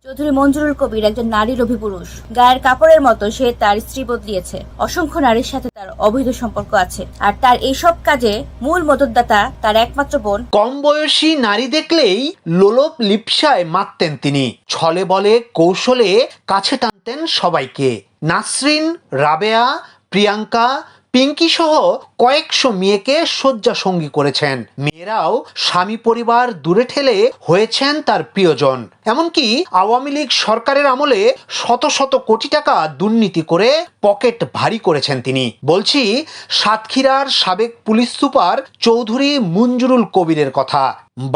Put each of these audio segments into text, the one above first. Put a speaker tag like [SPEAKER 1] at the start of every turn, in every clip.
[SPEAKER 1] চৌধুরী মঞ্জুরুল কবির একজন নারী লোভী পুরুষ। গায়ের কাপড়ের মতো সে তার স্ত্রী বদলিয়েছে। অসংখ্য নারীর সাথে তার অবৈধ সম্পর্ক আছে, আর তার এইসব কাজে মূল মদতদাতা তার একমাত্র বোন।
[SPEAKER 2] কম বয়সী নারী দেখলেই লোলপ লিপ্সায় মাততেন তিনি। ছলে বলে কৌশলে কাছে টানতেন সবাইকে। নাসরিন, রাবেয়া, প্রিয়াঙ্কা, পিঙ্কি সহ কয়েকশো মেয়েকে শয্যা সঙ্গী করেছেন। মেয়েরাও স্বামী পরিবার দূরে ঠেলে হয়েছেন তার প্রিয়জন। এমনকি আওয়ামী লীগ সরকারের আমলে শত শত কোটি টাকা দুর্নীতি করে পকেট ভারী করেছেন তিনি। বলছি সাতক্ষীরার সাবেক পুলিশ সুপার চৌধুরী মঞ্জুরুল কবিরের কথা।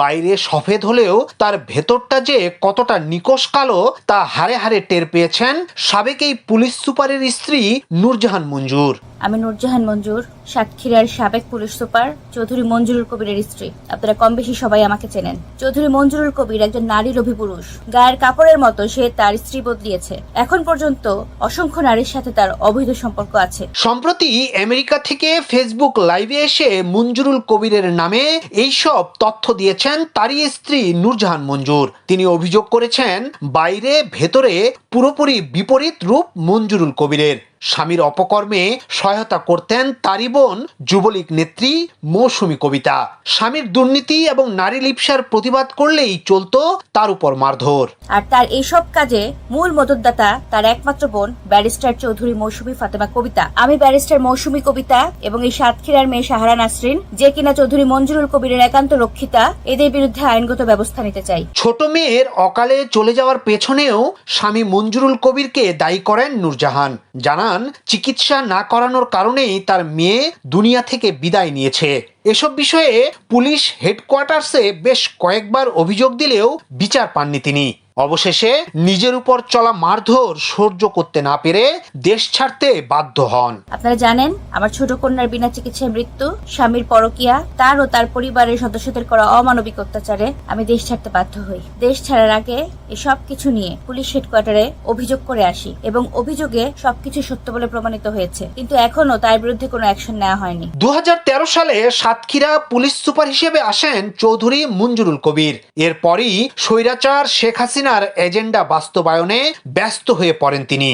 [SPEAKER 2] বাইরে সফেদ হলেও তার ভেতরটা যে কতটা নিকষ কালো তা হারে হারে টের পেয়েছেন সাবেক এই পুলিশ সুপারের স্ত্রী নূরজাহান মঞ্জুর।
[SPEAKER 1] আমি নূরজাহান মঞ্জুর, সাতক্ষীরার সাবেক পুলিশ সুপার চৌধুরী মঞ্জুরুল কবিরের স্ত্রী। আপনারা কম বেশি সবাই আমাকে চেনেন। চৌধুরী মঞ্জুরুল কবির একজন নারী লোভী পুরুষ। গায়ের কাপড়ের মতো সে তার স্ত্রী বদলিয়েছে। এখন পর্যন্ত অসংখ্য নারীর সাথে তার অবৈধ সম্পর্ক আছে।
[SPEAKER 2] সম্প্রতি আমেরিকা থেকে ফেসবুক লাইভে এসে মঞ্জুরুল কবিরের নামে এইসব তথ্য দিয়েছেন তারই স্ত্রী নূরজাহান মঞ্জুর। তিনি অভিযোগ করেছেন বাইরে ভেতরে পুরোপুরি বিপরীত রূপ মঞ্জুরুল কবিরের। স্বামীর অপকর্মে সহায়তা করতেন তারই বোন যুবলীগ নেত্রী মৌসুমী কবিতা। স্বামীর দুর্নীতি এবং নারী লিপ্সার প্রতিবাদ করলেই চলতো তার উপর মারধর।
[SPEAKER 1] আর তার এইসব কাজে মূল মদতদাতা তার একমাত্র বোন ব্যারিস্টার চৌধুরী মৌসুমী ফাতেমা কবিতা। আমি ব্যারিস্টার মৌসুমী কবিতা এবং এই সাতক্ষীরার মেয়ে সাহারা নাসরিন, যে কিনা চৌধুরী মঞ্জুরুল কবিরের একান্ত রক্ষিতা, এদের বিরুদ্ধে আইনগত ব্যবস্থা নিতে চাই।
[SPEAKER 2] ছোট মেয়ের অকালে চলে যাওয়ার পেছনেও স্বামী মঞ্জুরুল কবিরকে দায়ী করেন নূরজাহান। জানান চিকিৎসা না করানোর কারণেই তার মেয়ে দুনিয়া থেকে বিদায় নিয়েছে। এসব বিষয়ে পুলিশ হেডকোয়ার্টার্সে বেশ কয়েকবার অভিযোগ দিলেও বিচার পাননি তিনি। অবশেষে নিজের উপর চলা মারধর সহ্য করতে না পেরে দেশ ছাড়তে বাধ্য হন।
[SPEAKER 1] আপনারা জানেন, আমার ছোট কন্যার বিনা চিকিৎসায় মৃত্যু, স্বামীর পরকীয়া, তার ও তার পরিবারের সদস্যদের করা অমানবিক অত্যাচারে আমি দেশ ছাড়তে বাধ্য হই। দেশ ছাড়ার আগে এসব কিছু নিয়ে পুলিশ হেডকোয়ার্টারে অভিযোগ করে আসি এবং অভিযোগে সবকিছু সত্য বলে প্রমাণিত হয়েছে, কিন্তু এখনো তার বিরুদ্ধে কোনো অ্যাকশন নেওয়া হয়নি।
[SPEAKER 2] 2013 সালে সাতক্ষীরা পুলিশ সুপার হিসেবে আসেন চৌধুরী মঞ্জুরুল কবির। এরপরই স্বৈরাচার শেখ হাসিনার এজেন্ডা বাস্তবায়নে ব্যস্ত হয়ে পড়েন তিনি।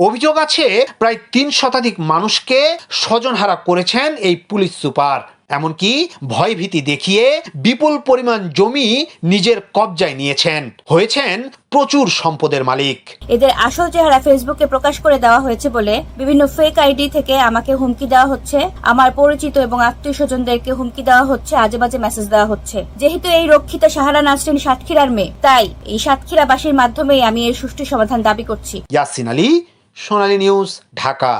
[SPEAKER 2] অভিযোগ আছে প্রায় 3 শতাধিক মানুষকে স্বজনহারা করেছেন এই পুলিশ সুপার। এমনকি ভয়ভীতি দেখিয়ে বিপুল পরিমাণ জমি নিজের কবজায় নিয়েছেন, হয়েছেন প্রচুর সম্পদের মালিক।
[SPEAKER 1] এদের আসল চেহারা ফেসবুকে প্রকাশ করে দেওয়া হয়েছে বলে বিভিন্ন ফেক আইডি থেকে আমাকে হুমকি দেওয়া হচ্ছে, আমার পরিচিত এবং আত্মীয় স্বজনদেরকে হুমকি দেওয়া হচ্ছে, আজে বাজে মেসেজ দেওয়া হচ্ছে। যেহেতু এই রক্ষিতা সাহারা নাসরিন সাতক্ষীরার মেয়ে, তাই এই সাতক্ষীরাবাসীর মাধ্যমেই আমি এর সুষ্ঠু সমাধান দাবি করছি।
[SPEAKER 2] ইয়াসিন আলী, সোনালী নিউজ, ঢাকা।